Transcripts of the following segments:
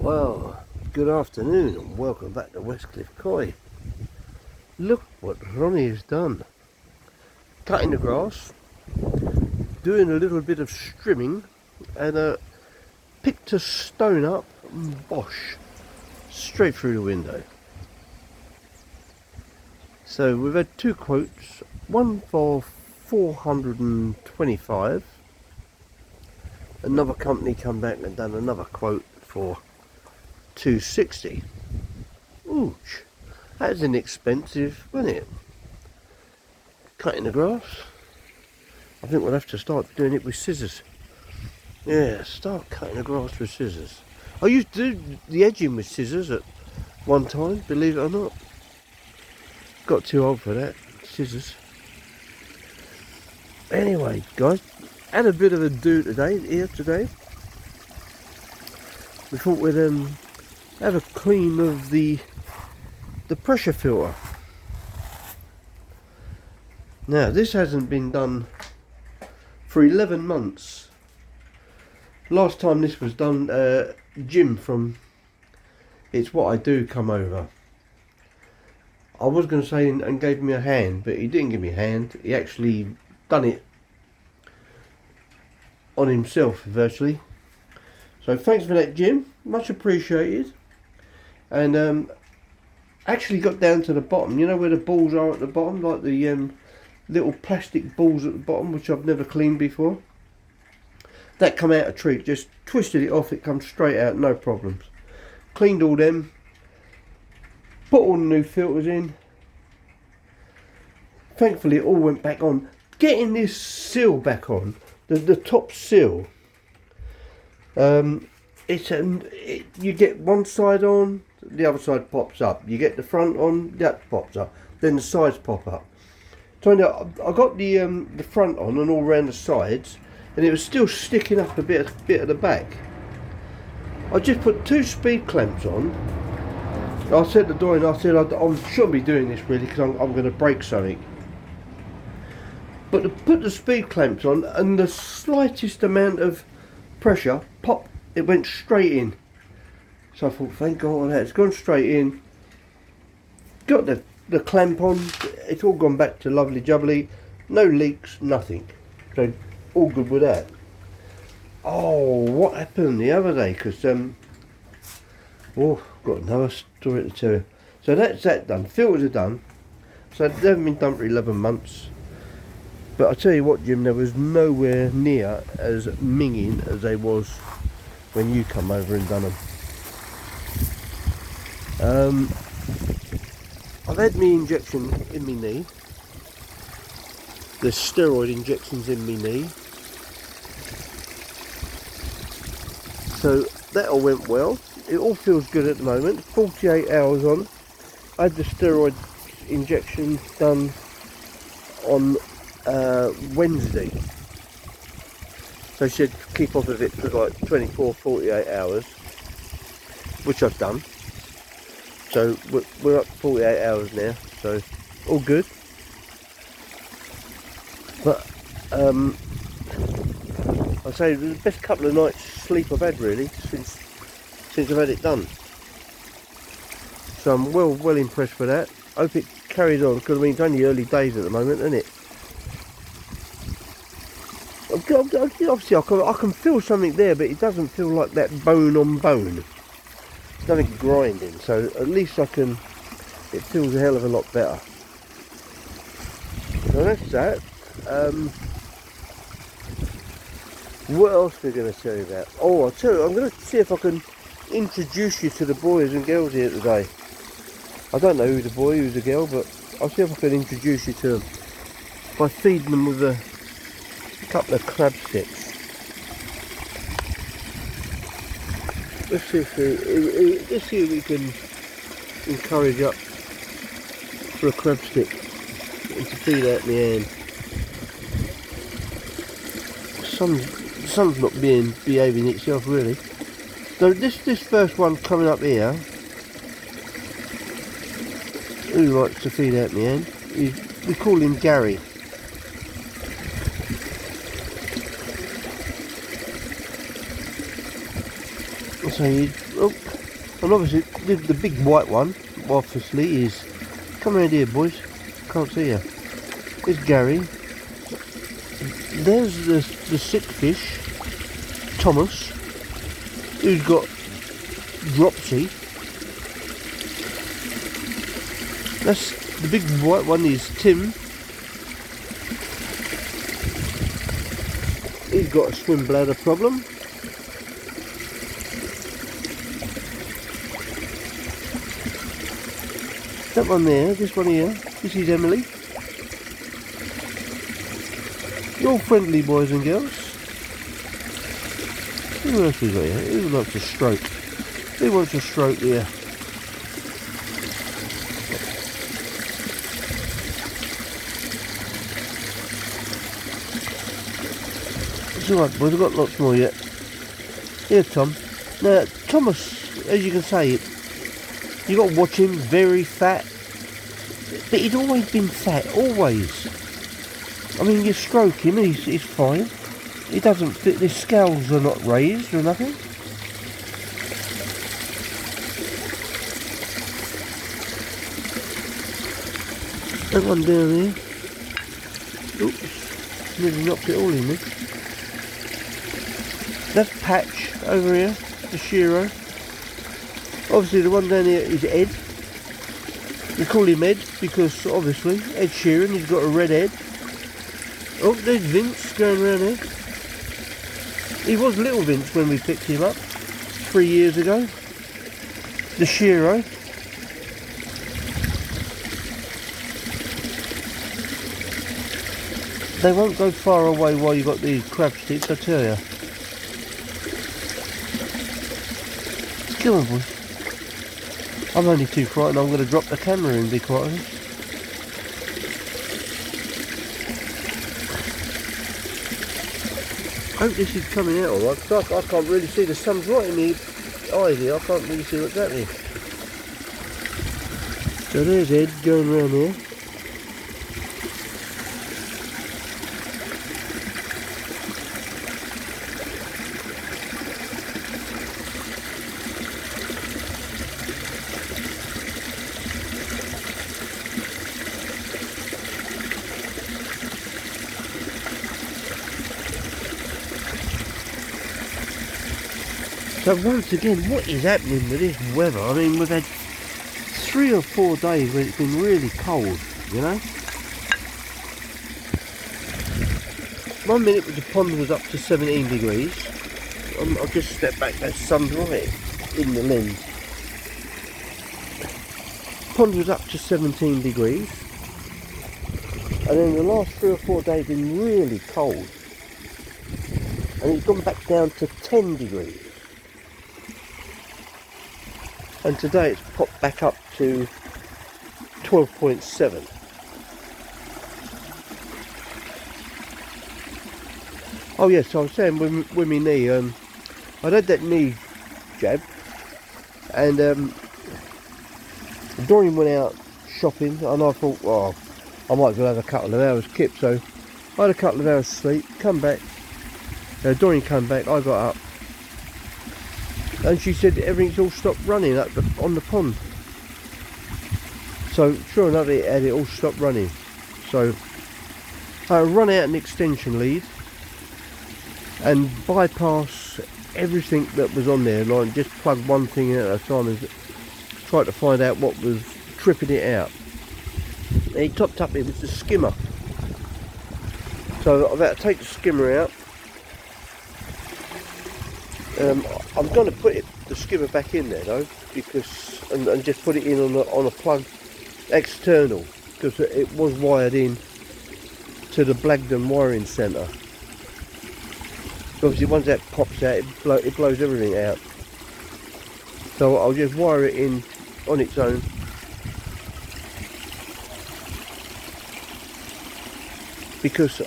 Well, good afternoon and welcome back to Westcliff Koi. Look what Ronnie has done. Cutting the grass, doing a little bit of strimming, and picked a stone up and bosh, straight through the window. So we've had two quotes, one for 425, another company come back and done another quote for 260. Ooch, that's inexpensive, wasn't it? Cutting the grass. I think we'll have to start doing it with scissors. Yeah, start cutting the grass with scissors. I used to do the edging with scissors at one time, believe it or not. Got too old for that, scissors. Anyway, guys, had a bit of a do today. We thought we'd have a clean of the pressure filter. Now, this hasn't been done for 11 months. Last time this was done, Jim from It's What I Do come over. I was going to say and gave me a hand, but he didn't give me a hand. He actually done it on himself virtually. So thanks for that, Jim. Much appreciated. And actually got down to the bottom. You know where the balls are at the bottom, like the little plastic balls at the bottom, which I've never cleaned before. That come out a treat. Just twisted it off. It comes straight out, no problems. Cleaned all them. Put all the new filters in. Thankfully it all went back on. Getting this seal back on, the top seal, you get one side on, the other side pops up. You get the front on, that pops up. Then the sides pop up. Turned out I got the front on and all around the sides, and it was still sticking up a bit at the back. I just put 2 speed clamps on. I said to Dorian, I shouldn't be doing this really because I'm going to break something. But to put the speed clamps on and the slightest amount of pressure, pop, it went straight in. So I thought, thank God for that, it's gone straight in. Got the clamp on, it's all gone back to lovely jubbly. No leaks, nothing. So all good with that. Oh, what happened the other day? Because got another story to tell you. So that's that done. Filters are done. So they haven't been done for 11 months. But I tell you what, Jim, there was nowhere near as minging as they was when you come over and done them. I've had my injection in my knee. There's steroid injections in my knee. So that all went well. It all feels good at the moment. 48 hours on. I had the steroid injection done on Wednesday. So she said keep off of it for like 48 hours, which I've done. So we're up to 48 hours now, so all good. But I'd say it was the best couple of nights sleep I've had really since I've had it done. So I'm well impressed with that. Hope it carries on, because I mean it's only early days at the moment, isn't it? Obviously I can feel something there, but it doesn't feel like that bone on bone. There's nothing grinding, so at least it feels a hell of a lot better. So that's that. What else are we going to tell you about? Oh, I'll tell you, I'm going to see if I can introduce you to the boys and girls here today. I don't know who's a boy, who's a girl, but I'll see if I can introduce you to them by feeding them with a couple of crab sticks. Let's see if we can encourage up for a crab stick and to feed out my hand. Sun's not behaving itself really. So this first one coming up here, who likes to feed out my hand? We call him Gary. say, oh, and obviously the big white one, obviously, is, come around here boys, can't see you. There's Gary. There's the sick fish, Thomas, who's got dropsy. That's the big white one is Tim. He's got a swim bladder problem. That one there, this one here, this is Emily. You're all friendly boys and girls. Who else we got here? Who likes a stroke? Who wants a stroke here? It's alright boys, I've got lots more yet. Here Tom. Now Thomas, as you can see, you got to watch him, very fat. But he's always been fat, always. I mean, you stroke him, he's fine. He doesn't fit, his scales are not raised or nothing. That one down there. Oops, nearly knocked it all in there. That's Patch over here, the Shiro. Obviously the one down here is Ed. We call him Ed because obviously Ed Sheeran, he's got a red head. Oh, there's Vince going around here. He was little Vince when we picked him up 3 years ago. The Shiro. They won't go far away while you've got these crab sticks, I tell you. Come on, boys. I'm only too frightened I'm going to drop the camera in, be quite honest. I hope this is coming out alright, because I can't really see, the sun's right in the eyes here, I can't really see what's happening. So there's Ed going around here. So once again, what is happening with this weather? I mean, we've had 3 or 4 days where it's been really cold, you know? 1 minute the pond was up to 17 degrees. I'll just step back, that sun's right in the lens. Pond was up to 17 degrees. And then the last 3 or 4 days been really cold. And it's gone back down to 10 degrees. And today it's popped back up to 12.7. Oh yes, so I was saying with my knee, I'd had that knee jab, and Doreen went out shopping, and I thought, well, I might as well have a couple of hours kip, so I had a couple of hours sleep, come back, Doreen came back, I got up, and she said everything's all stopped running up on the pond. So sure enough, it had it all stopped running. So I run out an extension lead and bypass everything that was on there, like just plug one thing in at a time and try to find out what was tripping it out. And he topped up, it was the skimmer. So I've had to take the skimmer out. I'm going to put the skimmer back in there though, because and just put it in on a plug external, because it was wired in to the Blagdon wiring centre. Obviously once that pops out, it blows everything out. So I'll just wire it in on its own. Because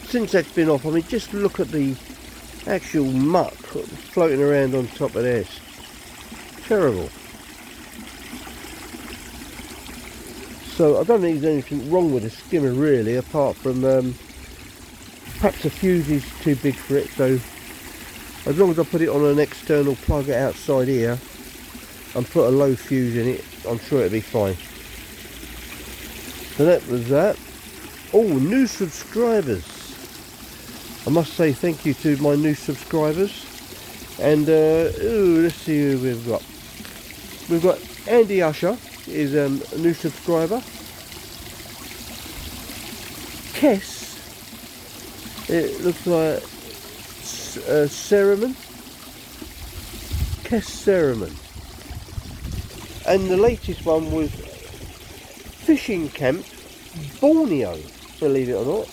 since that's been off, I mean, just look at the actual muck floating around on top of this. Terrible. So I don't think there's anything wrong with the skimmer really, apart from perhaps the fuse is too big for it, so As long as I put it on an external plug outside here and put a low fuse in it, I'm sure it'll be fine. So that was that. Oh, new subscribers. I must say thank you to my new subscribers. And let's see who we've got. We've got Andy Usher, is a new subscriber. Kess, it looks like Ceremon. Kess Ceremon. And the latest one was Fishing Camp Borneo, believe it or not.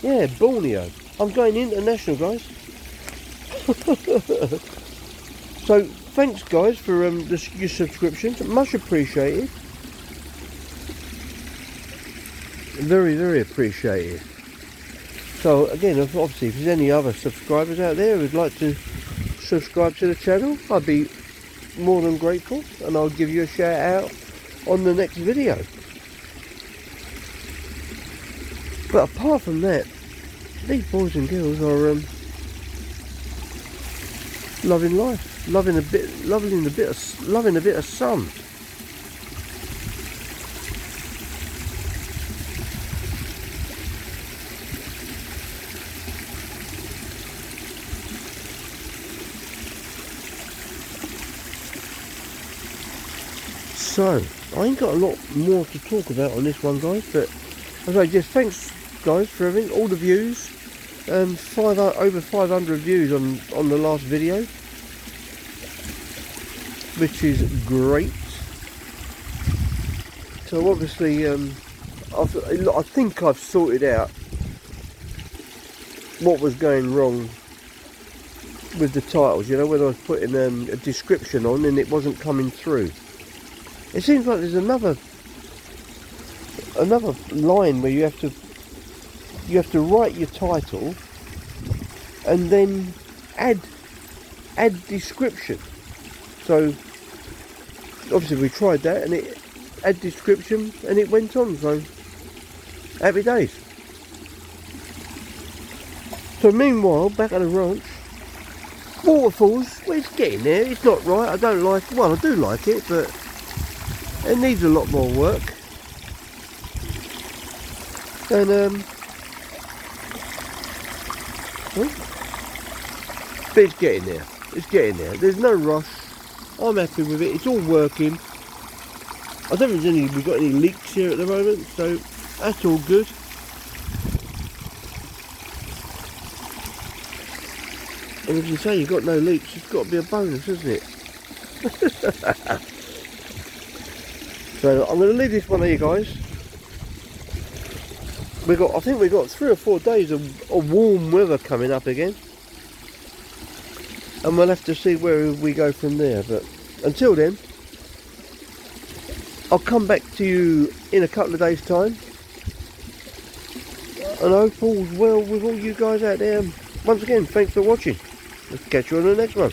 Yeah, Borneo. I'm going international, guys. So thanks guys for your subscriptions, much appreciated. Very, very appreciated. So again, obviously if there's any other subscribers out there who'd like to subscribe to the channel, I'd be more than grateful, and I'll give you a shout out on the next video. But apart from that, these boys and girls are loving life, loving a bit of sun. So I ain't got a lot more to talk about on this one, guys, but as I just thanks guys for everything, all the views, over 500 views on the last video, which is great. So obviously I think I've sorted out what was going wrong with the titles, you know, when I was putting a description on and it wasn't coming through. It seems like there's another line where you have to write your title and then add description. So obviously we tried that and it add description and it went on, so happy days. So meanwhile, back at the ranch, waterfalls, well, it's getting there. It's not right, I don't like, well I do like it, but it needs a lot more work. And but it's getting there. It's getting there. There's no rush. I'm happy with it. It's all working. I don't think we've got any leaks here at the moment, so that's all good. And if you say you've got no leaks, it's got to be a bonus, isn't it? So I'm going to leave this one here, guys. I think we've got 3 or 4 days of warm weather coming up again, and we'll have to see where we go from there. But until then, I'll come back to you in a couple of days' time, and I hope all's well with all you guys out there. Once again, thanks for watching. Let's catch you on the next one.